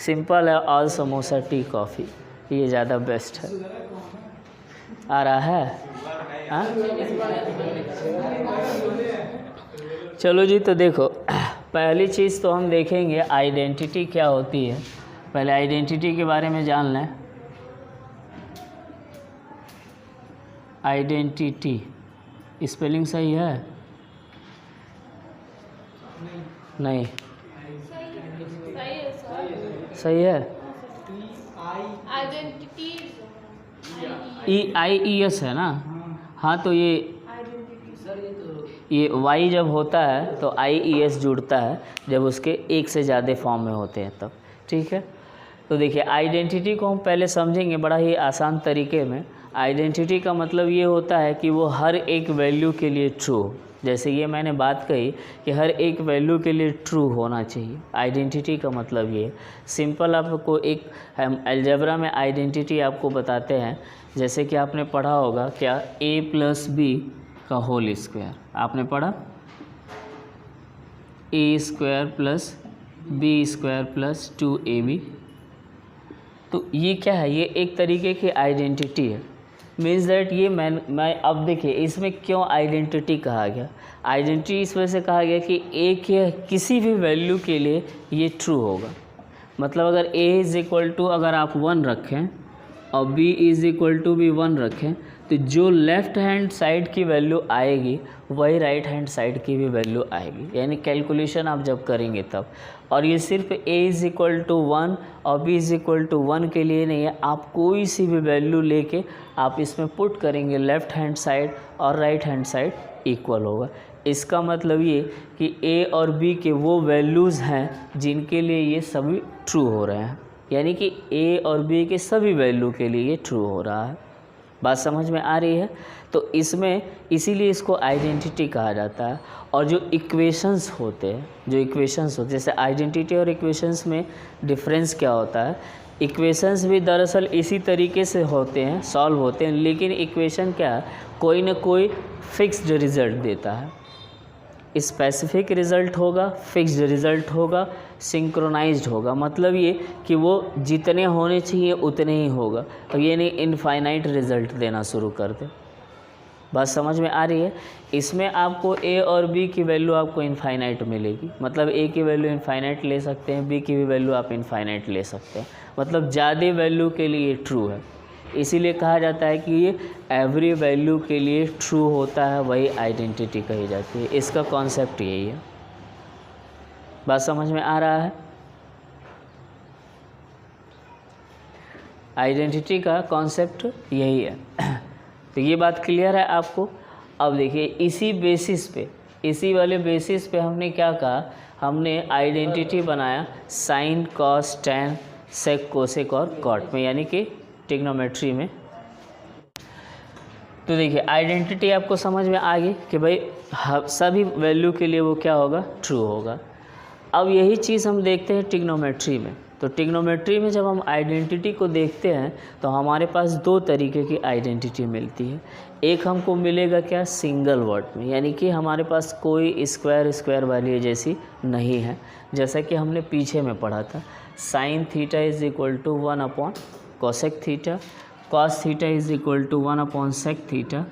Simple है, all samosa tea coffee, ये ज़्यादा बेस्ट है। आ रहा है? हाँ, चलो जी। तो देखो, पहली चीज़ तो हम देखेंगे आइडेंटिटी क्या होती है। पहले आइडेंटिटी के बारे में जान लें। आइडेंटिटी स्पेलिंग सही है? नहीं, सही है। EIES है ना? हाँ, तो ये Y जब होता है तो IES जुड़ता है, जब उसके एक से ज़्यादा फॉर्म में होते हैं तब। ठीक है, तो देखिए आइडेंटिटी को हम पहले समझेंगे बड़ा ही आसान तरीके में। आइडेंटिटी का मतलब ये होता है कि वो हर एक वैल्यू के लिए ट्रू, जैसे ये मैंने बात कही कि हर एक वैल्यू के लिए ट्रू होना चाहिए। आइडेंटिटी का मतलब ये सिंपल, आपको एक हम अलजेब्रा में आइडेंटिटी आपको बताते हैं। जैसे कि आपने पढ़ा होगा क्या, A+B का होल स्क्वायर आपने पढ़ा, A² + B² + 2AB। तो ये क्या है, ये एक तरीके की आइडेंटिटी है। मीन्स दैट ये मैं अब देखिए इसमें क्यों आइडेंटिटी कहा गया। आइडेंटिटी इस वजह से कहा गया कि ए के किसी भी वैल्यू के लिए ये ट्रू होगा। मतलब अगर A अगर आप 1 रखें और B भी 1 रखें, तो जो लेफ़्ट हैंड साइड की वैल्यू आएगी वही राइट हैंड साइड की भी वैल्यू आएगी, यानी कैलकुलेशन आप जब करेंगे तब। और ये सिर्फ A=1 और B=1 के लिए नहीं है, आप कोई सी भी वैल्यू लेके आप इसमें पुट करेंगे, लेफ़्ट हैंड साइड और राइट हैंड साइड इक्वल होगा। इसका मतलब ये कि A और B के वो वैल्यूज़ हैं जिनके लिए ये सभी ट्रू हो रहे हैं, यानी कि A और B के सभी वैल्यू के लिए ये ट्रू हो रहा है। बात समझ में आ रही है? तो इसमें इसीलिए इसको आइडेंटिटी कहा जाता है। और जो इक्वेशंस होते हैं, जैसे आइडेंटिटी और इक्वेशंस में डिफरेंस क्या होता है। इक्वेशंस भी दरअसल इसी तरीके से होते हैं, सॉल्व होते हैं, लेकिन इक्वेशन क्या है, कोई ना कोई फिक्स्ड रिज़ल्ट देता है। स्पेसिफिक रिज़ल्ट होगा, फिक्स्ड रिज़ल्ट होगा, सिंक्रोनाइज्ड होगा। मतलब ये कि वो जितने होने चाहिए उतने ही होगा, और ये नहीं इनफाइनाइट रिज़ल्ट देना शुरू कर दे। बात समझ में आ रही है? इसमें आपको A और B की वैल्यू आपको इनफाइनाइट मिलेगी। मतलब A की वैल्यू इनफाइनाइट ले सकते हैं, B की भी वैल्यू आप इनफाइनाइट ले सकते हैं। मतलब ज़्यादा वैल्यू के लिए ट्रू है, इसीलिए कहा जाता है कि ये एवरी वैल्यू के लिए ट्रू होता है, वही आइडेंटिटी कही जाती है। इसका कॉन्सेप्ट यही है। बात समझ में आ रहा है? आइडेंटिटी का कॉन्सेप्ट यही है। तो ये बात क्लियर है आपको? अब देखिए इसी बेसिस पे, इसी वाले बेसिस पे हमने क्या कहा, हमने आइडेंटिटी बनाया साइन, कॉस, टैन, सेक, कोसेक और कॉट में, यानी कि ट्रिग्नोमेट्री में। तो देखिए आइडेंटिटी आपको समझ में आ गई कि भाई सभी वैल्यू के लिए वो क्या होगा, ट्रू होगा। अब यही चीज़ हम देखते हैं ट्रिग्नोमेट्री में। तो ट्रिग्नोमेट्री में जब हम आइडेंटिटी को देखते हैं तो हमारे पास दो तरीके की आइडेंटिटी मिलती है। एक हमको मिलेगा क्या, सिंगल वर्ड में, यानी कि हमारे पास कोई स्क्वायर वैल्यू जैसी नहीं है। जैसा कि हमने पीछे में पढ़ा था, sine theta is equal to 1 cosec theta, cos theta is equal to 1 sec theta,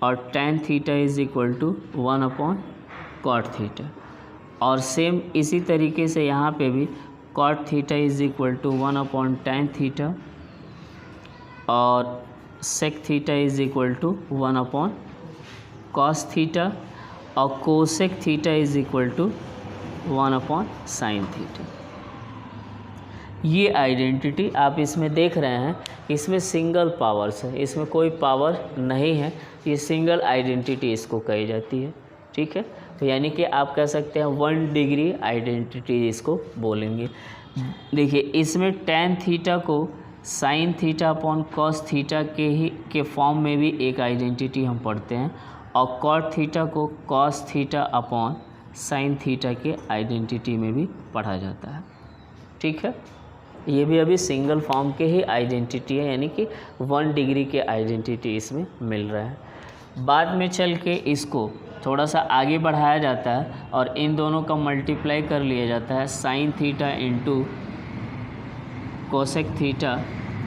और tan theta is equal to 1 cot theta. और सेम इसी तरीके से यहाँ पे भी cot theta is equal to 1 tan theta, और sec theta is equal to 1 cos theta, और cosec theta is equal to 1 sine theta. ये आइडेंटिटी आप इसमें देख रहे हैं, इसमें सिंगल पावर्स है, इसमें कोई पावर नहीं है, ये सिंगल आइडेंटिटी इसको कही जाती है। ठीक है, तो यानी कि आप कह सकते हैं 1 डिग्री आइडेंटिटी इसको बोलेंगे। देखिए इसमें टैन थीटा को sine theta upon cos theta के फॉर्म में भी एक आइडेंटिटी हम पढ़ते हैं, और कॉट थीटा को cos theta upon sine theta के आइडेंटिटी में भी पढ़ा जाता है। ठीक है, ये भी अभी सिंगल फॉर्म के ही आइडेंटिटी है, यानी कि 1 डिग्री के आइडेंटिटी इसमें मिल रहा है। बाद में चल के इसको थोड़ा सा आगे बढ़ाया जाता है और इन दोनों का मल्टीप्लाई कर लिया जाता है, sine theta into cosec theta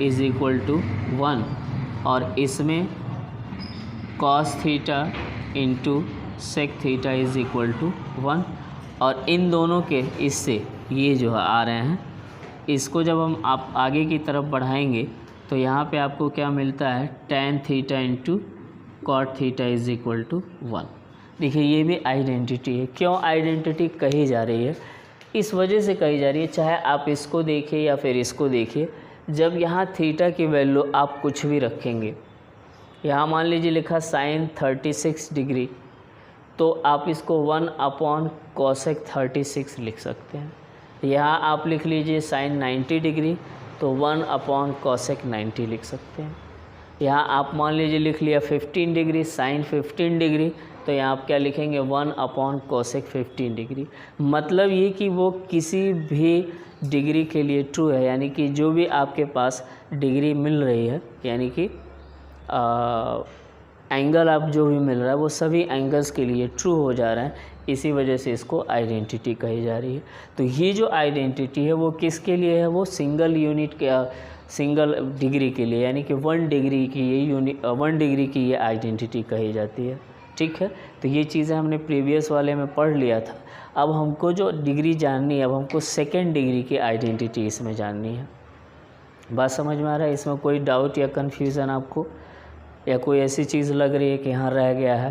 is equal to 1 और इसमें cos theta into sec theta is equal to 1 और इन दोनों के इससे ये जो है आ रहे हैं, इसको जब हम आप आगे की तरफ बढ़ाएंगे तो यहाँ पे आपको क्या मिलता है, tan theta into cot theta is equal to 1। देखिए ये भी आइडेंटिटी है। क्यों आइडेंटिटी कही जा रही है? इस वजह से कही जा रही है, चाहे आप इसको देखिए या फिर इसको देखिए, जब यहाँ थीटा की वैल्यू आप कुछ भी रखेंगे, यहाँ मान लीजिए लिखा साइन 36 डिग्री, तो आप इसको 1 अपॉन कोसेक 36 लिख सकते हैं। यहाँ आप लिख लीजिए साइन 90 डिग्री, तो 1 अपॉन कोसेक 90 लिख सकते हैं। यहाँ आप मान लीजिए लिख लिया 15 डिग्री साइन 15 डिग्री, तो यहाँ आप क्या लिखेंगे, 1 अपॉन कोसेक 15 डिग्री। मतलब ये कि वो किसी भी डिग्री के लिए ट्रू है, यानी कि जो भी आपके पास डिग्री मिल रही है, यानी कि एंगल आप जो भी मिल रहा है वो सभी एंगल्स के लिए ट्रू हो जा रहा है, इसी वजह से इसको आइडेंटिटी कही जा रही है। तो ये जो आइडेंटिटी है वो किसके लिए है, वो सिंगल यूनिट के सिंगल डिग्री के लिए, यानी कि 1 डिग्री की ये 1 डिग्री की ये आइडेंटिटी कही जाती है। ठीक है, तो ये चीज़ें हमने प्रीवियस वाले में पढ़ लिया था। अब हमको जो डिग्री जाननी है, अब हमको सेकेंड डिग्री की आइडेंटिटी इसमें जाननी है। बात समझ में आ रहा है? इसमें कोई डाउट या कन्फ्यूज़न आपको, या कोई ऐसी चीज़ लग रही है कि यहाँ रह गया है?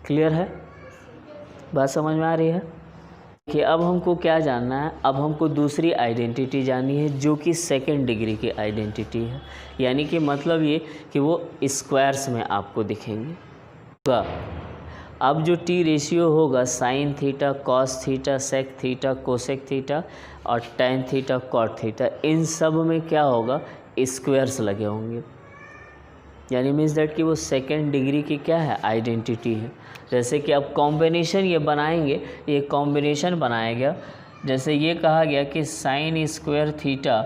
क्लियर है? बात समझ में आ रही है कि अब हमको क्या जानना है, अब हमको दूसरी आइडेंटिटी जाननी है जो कि सेकेंड डिग्री की आइडेंटिटी है, यानी कि मतलब ये कि वो स्क्वायर्स में आपको दिखेंगे। अब जो टी रेशियो होगा sine theta cos theta sec theta cosec theta और टैन थीटा कॉट थीटा, इन सब में क्या होगा, स्क्वायर्स लगे होंगे, यानी मीन्स दैट कि वो सेकेंड डिग्री की क्या है, आइडेंटिटी है। जैसे कि अब कॉम्बिनेशन ये बनाएंगे, ये कॉम्बिनेशन बनाया गया, जैसे ये कहा गया कि साइन स्क्वायर थीटा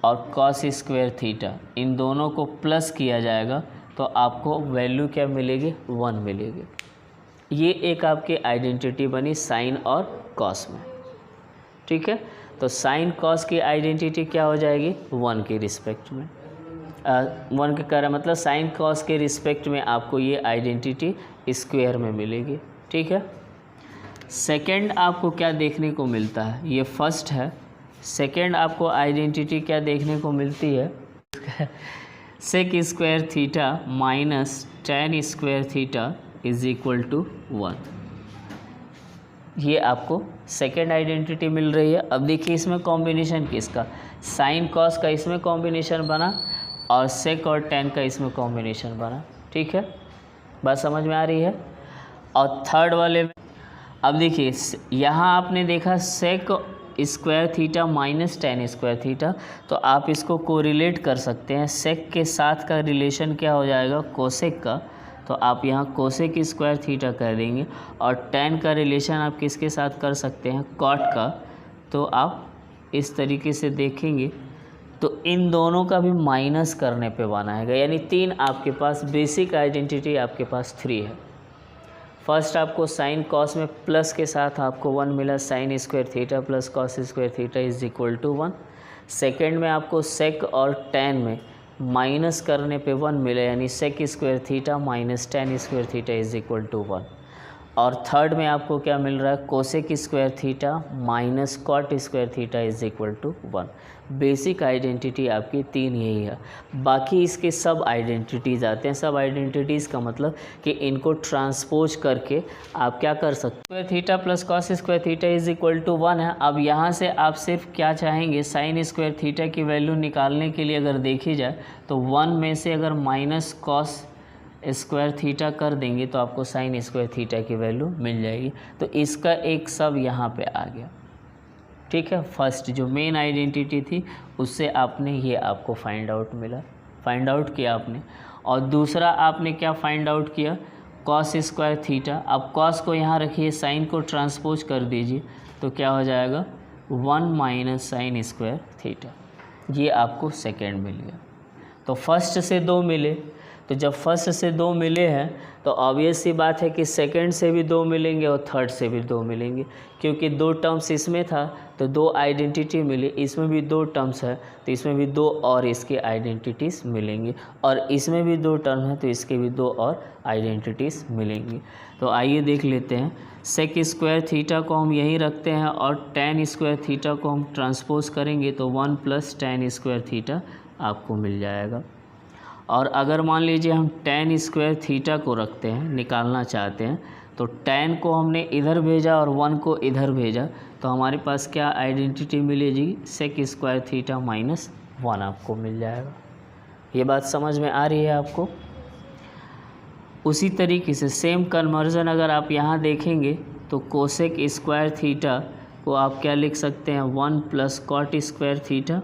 और कॉस स्क्वायर थीटा, इन दोनों को प्लस किया जाएगा तो आपको वैल्यू क्या मिलेगी, 1 मिलेगी। ये एक आपकी आइडेंटिटी बनी साइन और कॉस में। ठीक है, तो साइन कॉस की आइडेंटिटी क्या हो जाएगी, 1 के रिस्पेक्ट में, 1 के कारण मतलब साइन कॉस के रिस्पेक्ट में आपको ये आइडेंटिटी स्क्वायर में मिलेगी। ठीक है, सेकंड आपको क्या देखने को मिलता है, ये फर्स्ट है। सेकंड आपको आइडेंटिटी क्या देखने को मिलती है, sec square theta minus tan square theta is equal to 1। ये आपको सेकेंड आइडेंटिटी मिल रही है। अब देखिए इसमें कॉम्बिनेशन किसका, साइन कॉस का इसमें कॉम्बिनेशन बना और सेक और टैन का इसमें कॉम्बिनेशन बना। ठीक है, बात समझ में आ रही है। और थर्ड वाले में अब देखिए यहाँ आपने देखा sec square theta minus tan square theta, तो आप इसको कोरिलेट कर सकते हैं। सेक के साथ का रिलेशन क्या हो जाएगा, कोसेक का, तो आप यहाँ कोसेक स्क्वायर थीटा कह देंगे। और टैन का रिलेशन आप किसके साथ कर सकते हैं, कॉट का। तो आप इस तरीके से देखेंगे तो इन दोनों का भी माइनस करने पे बनाएगा, यानी 3 आपके पास बेसिक आइडेंटिटी आपके पास 3 है। फर्स्ट आपको साइन कॉस में प्लस के साथ आपको 1 मिला, sine square theta plus cos square theta is equal to 1। Second में आपको सेक और टैन में माइनस करने पे 1 मिला, यानी sec square theta minus tan square theta is equal to 1। और थर्ड में आपको क्या मिल रहा है, cosec square theta minus cot square theta is equal to 1। Basic identity आपकी 3 यही है। बाकी इसके सब आइडेंटिटीज़ आते हैं। सब आइडेंटिटीज़ का मतलब कि इनको ट्रांसपोज करके आप क्या कर सकते हैं, square theta plus cos square theta is equal to 1 है। अब यहाँ से आप सिर्फ क्या चाहेंगे, साइन स्क्वायर थीटा की वैल्यू निकालने के लिए अगर देखी जाए तो 1 में से अगर माइनस कॉस स्क्वायर थीटा कर देंगे तो आपको साइन स्क्वायर थीटा की वैल्यू मिल जाएगी। तो इसका एक सब यहाँ पे आ गया। ठीक है, फर्स्ट जो मेन आइडेंटिटी थी उससे आपने ये आपको फाइंड आउट मिला, फाइंड आउट किया आपने। और दूसरा आपने क्या फाइंड आउट किया, कॉस स्क्वायर थीटा। अब कॉस को यहाँ रखिए, साइन को ट्रांसपोज कर दीजिए तो क्या हो जाएगा, 1 माइनस साइन स्क्वायर थीटा। ये आपको सेकेंड मिल गया। तो फर्स्ट से 2 मिले, तो जब फर्स्ट से 2 मिले हैं तो ऑब्वियस सी बात है कि सेकंड से भी 2 मिलेंगे और थर्ड से भी 2 मिलेंगे, क्योंकि 2 टर्म्स इसमें था तो 2 आइडेंटिटी मिली, इसमें भी 2 टर्म्स है तो इसमें भी 2 और इसके आइडेंटिटीज़ मिलेंगी, और इसमें भी 2 टर्म है तो इसके भी 2 और आइडेंटिटीज़ मिलेंगी। तो आइए देख लेते हैं। सेक स्क्वायर थीटा को हम यहीं रखते हैं और टेन स्क्वायर थीटा को हम ट्रांसपोज करेंगे तो 1 + टेन स्क्वायर थीटा आपको मिल जाएगा। और अगर मान लीजिए हम टेन स्क्वायर थीटा को रखते हैं, निकालना चाहते हैं, तो टेन को हमने इधर भेजा और 1 को इधर भेजा तो हमारे पास क्या आइडेंटिटी मिलेगी, सेक स्क्वायर थीटा -1 आपको मिल जाएगा। ये बात समझ में आ रही है आपको। उसी तरीके से सेम कन्वर्जन अगर आप यहाँ देखेंगे तो कोसेक स्क्वायर थीटा को आप क्या लिख सकते हैं, 1 + कॉट स्क्वायर थीटा,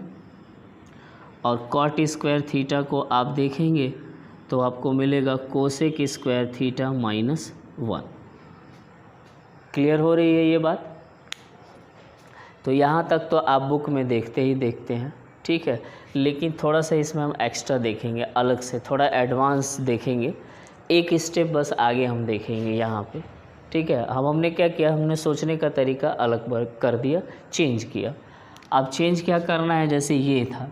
और कॉट स्क्वायर थीटा को आप देखेंगे तो आपको मिलेगा कोसेक स्क्वायर थीटा -1। क्लियर हो रही है ये बात। तो यहाँ तक तो आप बुक में देखते हैं, ठीक है, लेकिन थोड़ा सा इसमें हम एक्स्ट्रा देखेंगे, अलग से थोड़ा एडवांस देखेंगे, एक स्टेप बस आगे हम देखेंगे यहाँ पे, ठीक है। हमने क्या किया, हमने सोचने का तरीका अलग कर दिया, चेंज किया। अब चेंज क्या करना है, जैसे ये था,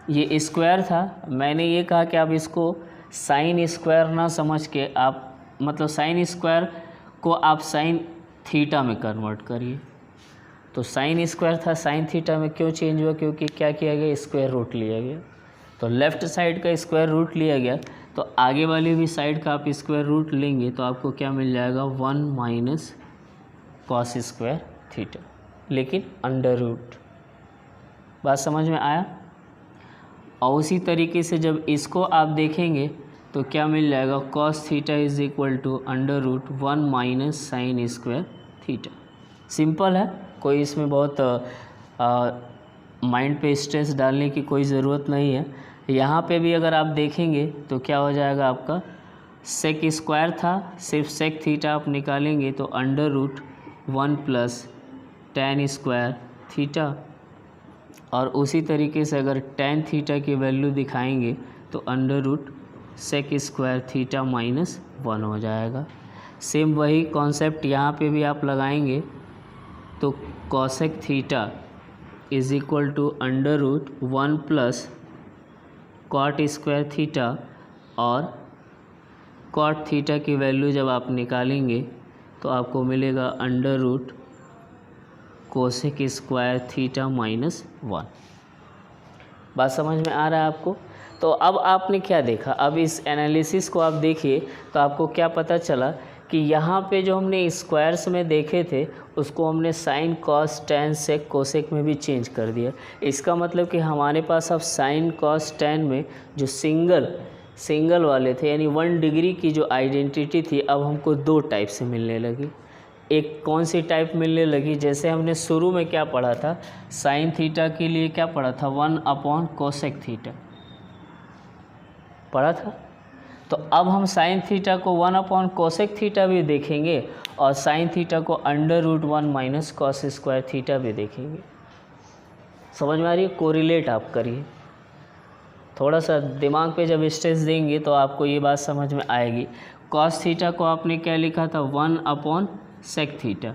ये स्क्वायर था, मैंने ये कहा कि आप इसको साइन स्क्वायर ना समझ के आप मतलब साइन स्क्वायर को आप साइन थीटा में कन्वर्ट करिए। तो साइन स्क्वायर था, साइन थीटा में क्यों चेंज हुआ, क्योंकि क्या किया गया, स्क्वायर रूट लिया गया। तो लेफ़्ट साइड का स्क्वायर रूट लिया गया तो आगे वाली भी साइड का आप स्क्वायर रूट लेंगे तो आपको क्या मिल जाएगा, 1 - कॉस स्क्वायर थीटा, लेकिन अंडर रूट। बात समझ में आया। और उसी तरीके से जब इसको आप देखेंगे तो क्या मिल जाएगा, cos theta = √1 - sign square theta. Simple है, कोई इसमें बहुत माइंड पे स्ट्रेस डालने की कोई ज़रूरत नहीं है। यहाँ पे भी अगर आप देखेंगे तो क्या हो जाएगा, आपका सेक स्क्वायर था, सिर्फ सेक थीटा आप निकालेंगे तो √1 + टेन स्क्वायर थीटा, और उसी तरीके से अगर टेन थीटा की वैल्यू दिखाएंगे तो √सेक स्क्वायर थीटा -1 हो जाएगा। सेम वही कॉन्सेप्ट यहाँ पे भी आप लगाएंगे तो cosec theta = √1 + cot square theta, और कॉट थीटा की वैल्यू जब आप निकालेंगे तो आपको मिलेगा √कोसेक स्क्वायर थीटा -1। बात समझ में आ रहा है आपको। तो अब आपने क्या देखा, अब इस एनालिसिस को आप देखिए तो आपको क्या पता चला कि यहाँ पे जो हमने स्क्वायर्स में देखे थे उसको हमने साइन, कॉस, टेन, सेक, कोसेक में भी चेंज कर दिया। इसका मतलब कि हमारे पास अब साइन, कॉस, टेन में जो सिंगल वाले थे, यानी 1 डिग्री की जो आइडेंटिटी थी, अब हमको 2 टाइप से मिलने लगी। एक कौन सी टाइप मिलने लगी, जैसे हमने शुरू में क्या पढ़ा था, साइन थीटा के लिए क्या पढ़ा था, 1 कोसेक थीटा पढ़ा था। तो अब हम साइन थीटा को 1 कोसेक थीटा भी देखेंगे और साइन थीटा को √1 - कॉस स्क्वायर थीटा भी देखेंगे। समझ में आ रही है। कोरिलेट आप करिए, थोड़ा सा दिमाग पे जब स्ट्रेस देंगे तो आपको ये बात समझ में आएगी। कॉस थीटा को आपने क्या लिखा था, 1 सेक थीटा,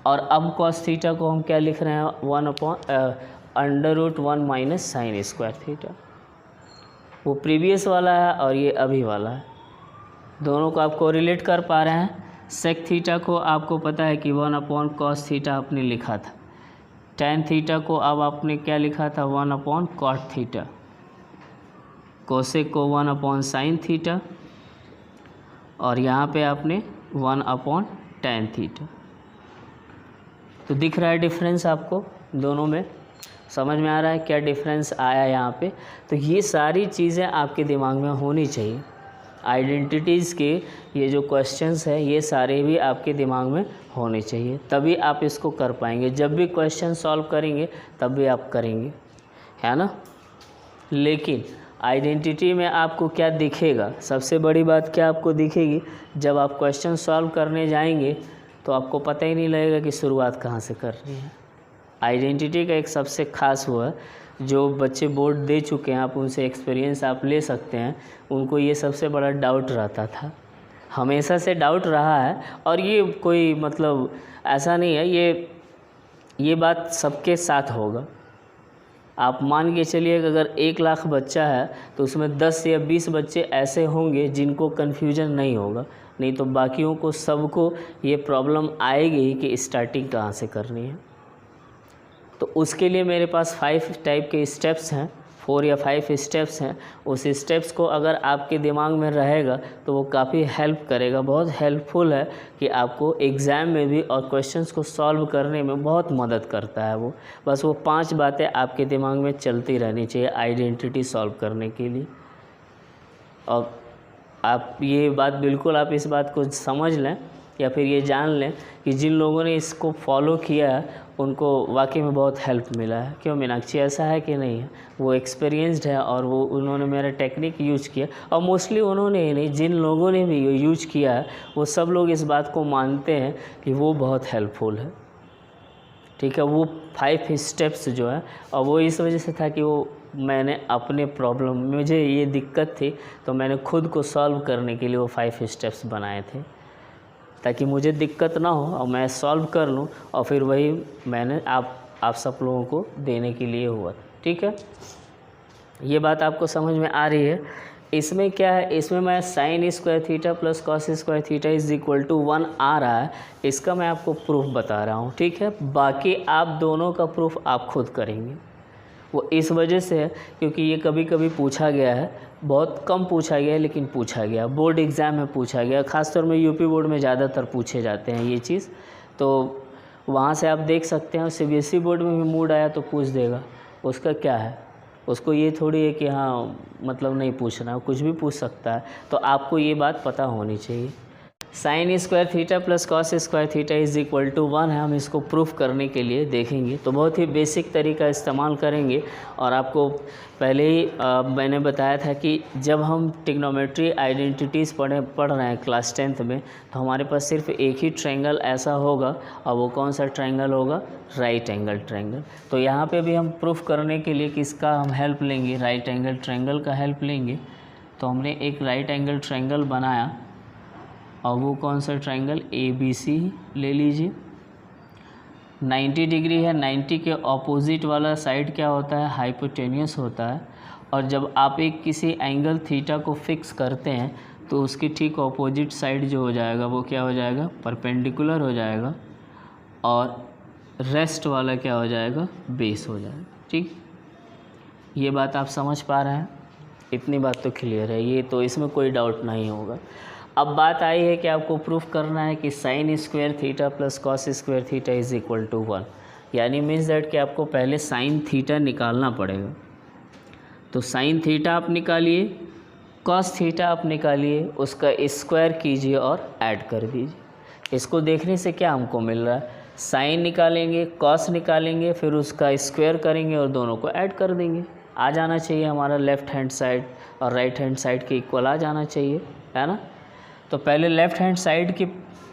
और अब कॉस थीटा को हम क्या लिख रहे हैं, √1 - साइन स्क्वायर थीटा। वो प्रीवियस वाला है और ये अभी वाला है, दोनों को आप कोरिलेट कर पा रहे हैं। सेक थीटा को आपको पता है कि 1 कॉस थीटा आपने लिखा था, टेन थीटा को अब आपने क्या लिखा था, 1 कॉट थीटा, कोसेक को 1 साइन थीटा, और यहाँ पे आपने 1 टेन थीटा। तो दिख रहा है डिफरेंस आपको दोनों में, समझ में आ रहा है क्या डिफरेंस आया यहाँ पे। तो ये सारी चीज़ें आपके दिमाग में होनी चाहिए। आइडेंटिटीज़ के ये जो क्वेश्चंस हैं ये सारे भी आपके दिमाग में होने चाहिए, तभी आप इसको कर पाएंगे। जब भी क्वेश्चन सॉल्व करेंगे तब भी आप करेंगे, है ना। लेकिन आइडेंटिटी में आपको क्या दिखेगा, सबसे बड़ी बात क्या आपको दिखेगी, जब आप क्वेश्चन सॉल्व करने जाएंगे तो आपको पता ही नहीं लगेगा कि शुरुआत कहाँ से करनी है। आइडेंटिटी का एक सबसे खास हुआ जो बच्चे बोर्ड दे चुके हैं, आप उनसे एक्सपीरियंस आप ले सकते हैं, उनको ये सबसे बड़ा डाउट रहता था, हमेशा से डाउट रहा है। और ये कोई मतलब ऐसा नहीं है, ये बात सबके साथ होगा। आप मान के चलिए कि अगर 1 लाख बच्चा है तो उसमें 10 या 20 बच्चे ऐसे होंगे जिनको कन्फ्यूजन नहीं होगा, नहीं तो बाकियों को सबको ये प्रॉब्लम आएगी ही कि स्टार्टिंग कहाँ से करनी है। तो उसके लिए मेरे पास 5 टाइप के स्टेप्स हैं, 4 या 5 स्टेप्स हैं। उस स्टेप्स को अगर आपके दिमाग में रहेगा तो वो काफ़ी हेल्प करेगा, बहुत हेल्पफुल है कि आपको एग्ज़ाम में भी और क्वेश्चंस को सॉल्व करने में बहुत मदद करता है वो। बस वो 5 बातें आपके दिमाग में चलती रहनी चाहिए आइडेंटिटी सॉल्व करने के लिए। और आप ये बात बिल्कुल आप इस बात को समझ लें या फिर ये जान लें कि जिन लोगों ने इसको फॉलो किया है उनको वाकई में बहुत हेल्प मिला है। क्यों मीनाक्षी, ऐसा है कि नहीं है? वो एक्सपीरियंस्ड है और वो उन्होंने मेरा टेक्निक यूज किया, और मोस्टली उन्होंने ही नहीं, जिन लोगों ने भी यूज किया है वो सब लोग इस बात को मानते हैं कि वो बहुत हेल्पफुल है। ठीक है, वो 5 स्टेप्स जो है, और वो इस वजह से था कि वो मैंने अपने प्रॉब्लम, मुझे ये दिक्कत थी तो मैंने खुद को सॉल्व करने के लिए वो 5 स्टेप्स बनाए थे ताकि मुझे दिक्कत ना हो और मैं सॉल्व कर लूँ, और फिर वही मैंने आप सब लोगों को देने के लिए हुआ। ठीक है, ये बात आपको समझ में आ रही है? इसमें क्या है, इसमें मैं sin square theta plus cos square theta is equal to 1 आ रहा है, इसका मैं आपको प्रूफ बता रहा हूँ। ठीक है, बाकी आप दोनों का प्रूफ आप खुद करेंगे। वो इस वजह से है क्योंकि ये कभी कभी पूछा गया है, बहुत कम पूछा गया है लेकिन पूछा गया, बोर्ड एग्ज़ाम में पूछा गया, ख़ासतौर में यूपी बोर्ड में ज़्यादातर पूछे जाते हैं ये चीज़। तो वहाँ से आप देख सकते हैं, सीबीएसई बोर्ड में भी मूड आया तो पूछ देगा, उसका क्या है, उसको ये थोड़ी है कि हाँ मतलब नहीं पूछना है, कुछ भी पूछ सकता है। तो आपको ये बात पता होनी चाहिए। sin square theta plus cos square theta is equal to 1 है, हम इसको प्रूफ करने के लिए देखेंगे तो बहुत ही बेसिक तरीका इस्तेमाल करेंगे। और आपको पहले ही मैंने बताया था कि जब हम ट्रिग्नोमेट्री आइडेंटिटीज़ पढ़ रहे हैं क्लास 10th में, तो हमारे पास सिर्फ एक ही ट्रायंगल ऐसा होगा, और वो कौन सा ट्रायंगल होगा? Right angle triangle. तो यहाँ पे भी हम प्रूफ करने के लिए किसका हम हेल्प लेंगे? राइट एंगल ट्रायंगल का हेल्प लेंगे। तो हमने एक राइट एंगल ट्रायंगल बनाया, और वो कौन सा ट्रायंगल? ABC ले लीजिए। 90 डिग्री है, 90 के ऑपोजिट वाला साइड क्या होता है? हाइपोटेन्यूस होता है। और जब आप एक किसी एंगल थीटा को फिक्स करते हैं तो उसकी ठीक ऑपोजिट साइड जो हो जाएगा वो क्या हो जाएगा? परपेंडिकुलर हो जाएगा, और रेस्ट वाला क्या हो जाएगा? बेस हो जाएगा। ठीक, ये बात आप समझ पा रहे हैं? इतनी बात तो क्लियर है, ये तो इसमें कोई डाउट नहीं होगा। अब बात आई है कि आपको प्रूफ करना है कि sin square theta plus cos square theta is equal to 1, यानी मीन्स दैट कि आपको पहले sin थीटा निकालना पड़ेगा। तो sin थीटा आप निकालिए, cos थीटा आप निकालिए, उसका स्क्वायर कीजिए और ऐड कर दीजिए। इसको देखने से क्या हमको मिल रहा है? sin निकालेंगे, cos निकालेंगे, फिर उसका स्क्वायर करेंगे और दोनों को ऐड कर देंगे। आ जाना चाहिए हमारा लेफ़्ट हैंड साइड और राइट हैंड साइड के इक्वल आ जाना चाहिए, है ना? तो पहले लेफ़्ट हैंड साइड की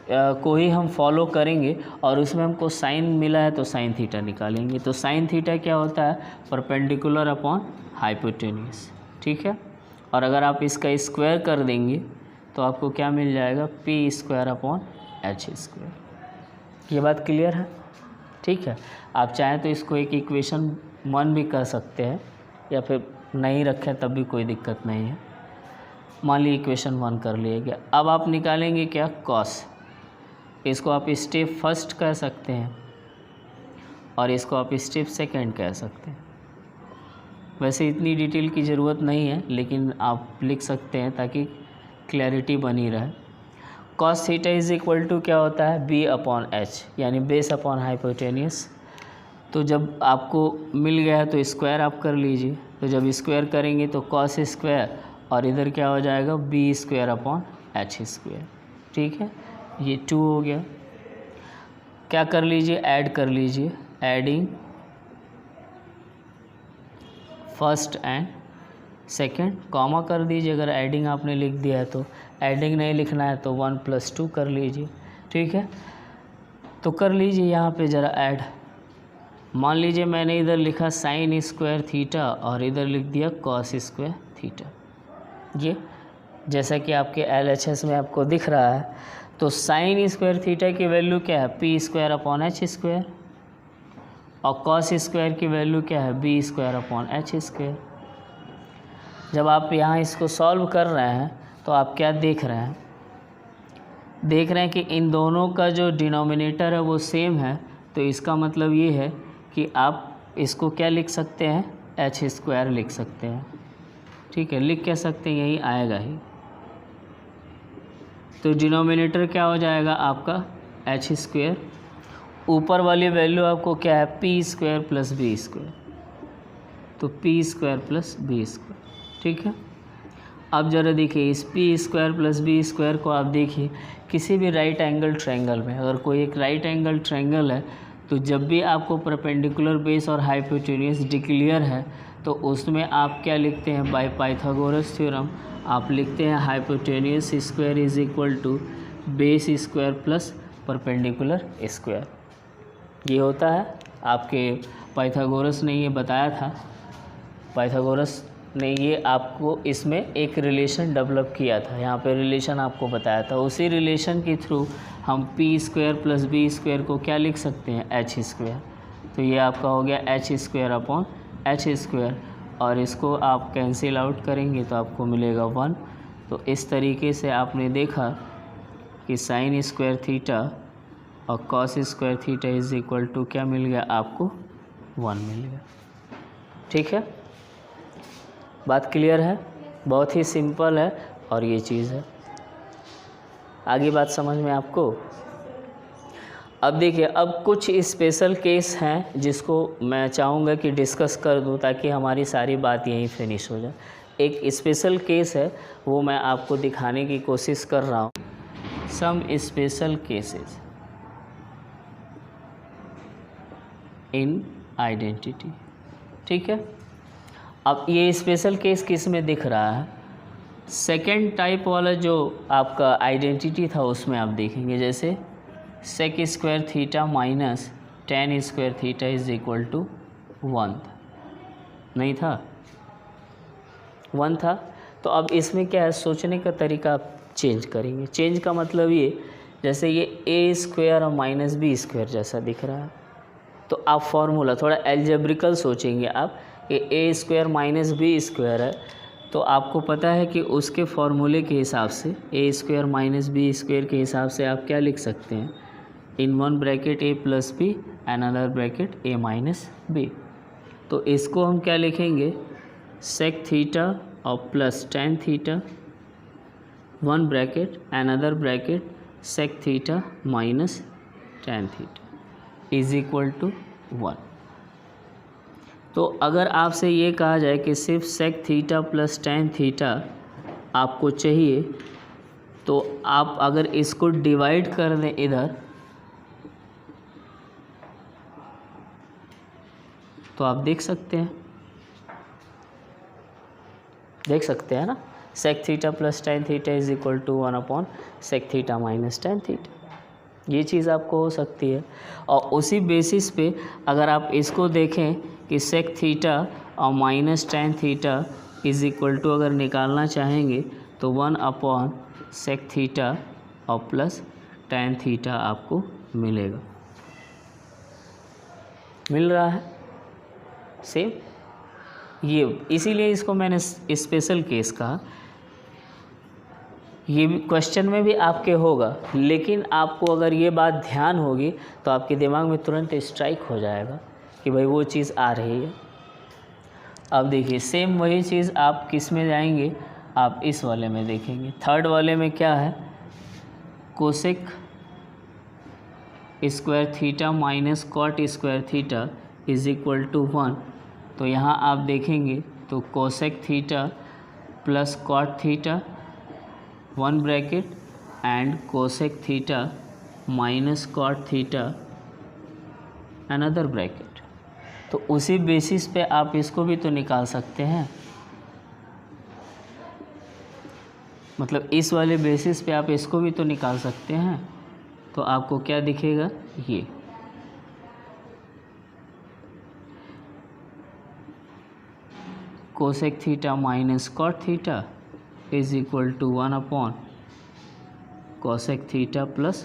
को ही हम फॉलो करेंगे, और उसमें हमको साइन मिला है तो साइन थीटा निकालेंगे। तो साइन थीटा क्या होता है? Perpendicular upon hypotenuse. ठीक है, और अगर आप इसका स्क्वायर कर देंगे तो आपको क्या मिल जाएगा? p square upon h square. ये बात क्लियर है? ठीक है, आप चाहें तो इसको एक इक्वेशन 1 भी कर सकते हैं, या फिर नहीं रखें तब भी कोई दिक्कत नहीं है। मान लीजिए इक्वेशन 1 कर लिया गया। अब आप निकालेंगे क्या? cos। इसको आप स्टेप फर्स्ट कह सकते हैं और इसको आप स्टेप सेकंड कह सकते हैं। वैसे इतनी डिटेल की ज़रूरत नहीं है, लेकिन आप लिख सकते हैं ताकि क्लैरिटी बनी रहे। cos थीटा इज इक्वल टू क्या होता है? b अपॉन h, यानी बेस अपॉन हाइपोटेन्यूस। तो जब आपको मिल गया है तो स्क्वायर आप कर लीजिए। तो जब स्क्वायर करेंगे तो cos स्क्वायर, और इधर क्या हो जाएगा? b square upon h square. ठीक है, ये 2 हो गया। क्या कर लीजिए? ऐड कर लीजिए। Adding first and second, comma कर दीजिए अगर एडिंग आपने लिख दिया है तो। एडिंग नहीं लिखना है तो 1 + 2 कर लीजिए। ठीक है, तो कर लीजिए यहाँ पे ज़रा ऐड। मान लीजिए मैंने इधर लिखा साइन स्क्वायर थीटा और इधर लिख दिया कॉस स्क्वायर थीटा। ये जैसा कि आपके LHS में आपको दिख रहा है, तो साइन स्क्वायर थीटा की वैल्यू क्या है, P square upon H square, और कॉस स्क्वायर की वैल्यू क्या है, B square upon H square. जब आप यहाँ इसको सॉल्व कर रहे हैं तो आप क्या देख रहे हैं, देख रहे हैं कि इन दोनों का जो डिनोमिनेटर है वो सेम है, तो इसका मतलब ये है कि आप इसको क्या लिख सकते हैं, एच स्क्वायर लिख सकते हैं। ठीक है, लिख क्या सकते हैं, यही आएगा ही। तो डिनोमिनेटर क्या हो जाएगा आपका एच स्क्वायर, ऊपर वाली वैल्यू आपको क्या है, P square plus B square, तो P square plus B square. ठीक है, अब ज़रा देखिए इस P square plus B square को आप देखिए किसी भी राइट एंगल ट्रायंगल में, अगर कोई एक राइट एंगल ट्रायंगल है तो जब भी आपको परपेंडिकुलर बेस और हाइपोटेन्यूस डिक्लेयर है तो उसमें आप क्या लिखते हैं, बाय पाइथागोरस थ्योरम आप लिखते हैं hypotenuse square is equal to base square plus perpendicular square. ये होता है आपके पाइथागोरस ने ये बताया था, पाइथागोरस ने ये आपको इसमें एक रिलेशन डेवलप किया था, यहाँ पे रिलेशन आपको बताया था। उसी रिलेशन के थ्रू हम P square plus B square को क्या लिख सकते हैं, एच स्क्वायर। तो ये आपका हो गया H square upon H square, और इसको आप कैंसिल आउट करेंगे तो आपको मिलेगा 1। तो इस तरीके से आपने देखा कि साइन स्क्वायर थीटा और cos square theta is equal to क्या मिल गया आपको, 1 मिल गया। ठीक है, बात क्लियर है, बहुत ही सिंपल है और ये चीज़ है। आगे बात समझ में आपको। अब देखिए, अब कुछ स्पेशल केस हैं जिसको मैं चाहूँगा कि डिस्कस कर दूं ताकि हमारी सारी बात यहीं फिनिश हो जाए। एक स्पेशल केस है वो मैं आपको दिखाने की कोशिश कर रहा हूँ, some special cases in identity. ठीक है, अब ये स्पेशल केस किस में दिख रहा है, सेकेंड टाइप वाला जो आपका आइडेंटिटी था उसमें आप देखेंगे, जैसे sec square theta minus tan square theta is equal to 1 नहीं था, 1 था। तो अब इसमें क्या है, सोचने का तरीका आप चेंज करेंगे। चेंज का मतलब ये, जैसे ये ए स्क्वायर और माइनस बी स्क्वायर जैसा दिख रहा है, तो आप फॉर्मूला थोड़ा एल्जेब्रिकल सोचेंगे आप कि ए स्क्वायर माइनस बी स्क्वायर है, तो आपको पता है कि उसके फॉर्मूले के हिसाब से A square minus B square के हिसाब से आप क्या लिख सकते हैं, in one bracket A plus B and another bracket A minus B. तो इसको हम क्या लिखेंगे, सेक थीटा और plus tan theta, one bracket and another bracket sec theta minus tan theta is equal to 1। तो अगर आपसे ये कहा जाए कि सिर्फ sec theta plus tan theta आपको चाहिए, तो आप अगर इसको डिवाइड कर दें इधर, तो आप देख सकते हैं ना, sec theta plus tan theta is equal to 1 upon sec theta minus tan theta. ये चीज़ आपको हो सकती है। और उसी बेसिस पे अगर आप इसको देखें कि सेक थीटा और minus tan theta is equal to अगर निकालना चाहेंगे तो 1 अपॉन सेक थीटा और प्लस टेन थीटा आपको मिलेगा, मिल रहा है सेम। ये इसीलिए इसको मैंने स्पेशल केस कहा। ये भी क्वेश्चन में भी आपके होगा, लेकिन आपको अगर ये बात ध्यान होगी तो आपके दिमाग में तुरंत स्ट्राइक हो जाएगा कि भाई वो चीज़ आ रही है। अब देखिए सेम वही चीज़ आप किस में जाएंगे, आप इस वाले में देखेंगे। थर्ड वाले में क्या है, cosec square theta minus cot square theta is equal to 1। तो यहाँ आप देखेंगे तो cosec theta plus cot theta one bracket and cosec theta minus cot theta another bracket. तो उसी बेसिस पे आप इसको भी तो निकाल सकते हैं, मतलब इस वाले बेसिस पे आप इसको भी तो निकाल सकते हैं। तो आपको क्या दिखेगा, ये cosec theta minus cot theta is equal to 1 upon cosec theta plus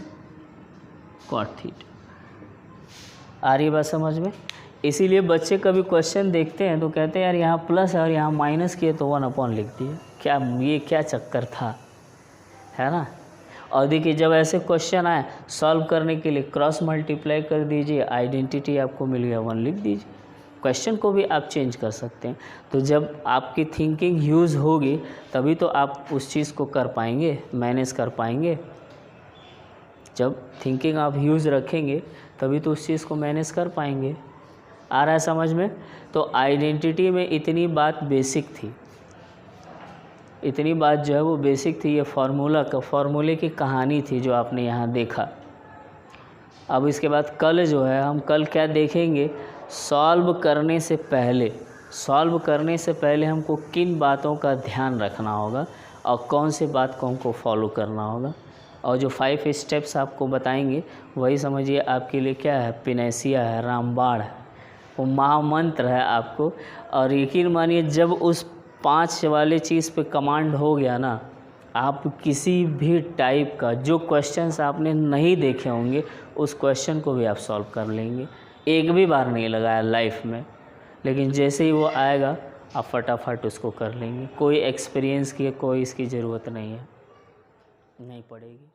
cot theta. आ रही बात समझ में? इसीलिए बच्चे कभी क्वेश्चन देखते हैं तो कहते हैं यार यहाँ प्लस है और यहाँ माइनस किए तो 1 अपॉन लिख दिए, क्या ये क्या चक्कर था, है ना। और देखिए जब ऐसे क्वेश्चन आए सॉल्व करने के लिए क्रॉस मल्टीप्लाई कर दीजिए, आइडेंटिटी आपको मिल गया 1 लिख दीजिए। क्वेश्चन को भी आप चेंज कर सकते हैं। तो जब आपकी थिंकिंग यूज़ होगी तभी तो आप उस चीज़ को कर पाएंगे, मैनेज कर पाएंगे। जब थिंकिंग आप यूज़ रखेंगे तभी तो उस चीज़ को मैनेज कर पाएंगे। आ रहा है समझ में? तो आइडेंटिटी में इतनी बात बेसिक थी, इतनी बात जो है वो बेसिक थी। ये फार्मूले की कहानी थी जो आपने यहाँ देखा। अब इसके बाद कल जो है हम कल क्या देखेंगे, सॉल्व करने से पहले हमको किन बातों का ध्यान रखना होगा और कौन से बात को हमको फॉलो करना होगा। और जो 5 स्टेप्स आपको बताएंगे वही समझिए आपके लिए क्या है, पिनेसिया है, रामबाण है, वो महामंत्र है आपको। और यकीन मानिए जब उस 5 वाले चीज़ पे कमांड हो गया ना, आप किसी भी टाइप का जो क्वेश्चंस आपने नहीं देखे होंगे उस क्वेश्चन को भी आप सॉल्व कर लेंगे। एक भी बार नहीं लगाया लाइफ में, लेकिन जैसे ही वो आएगा आप फटाफट उसको कर लेंगे। कोई एक्सपीरियंस की कोई इसकी ज़रूरत नहीं है, नहीं पड़ेगी।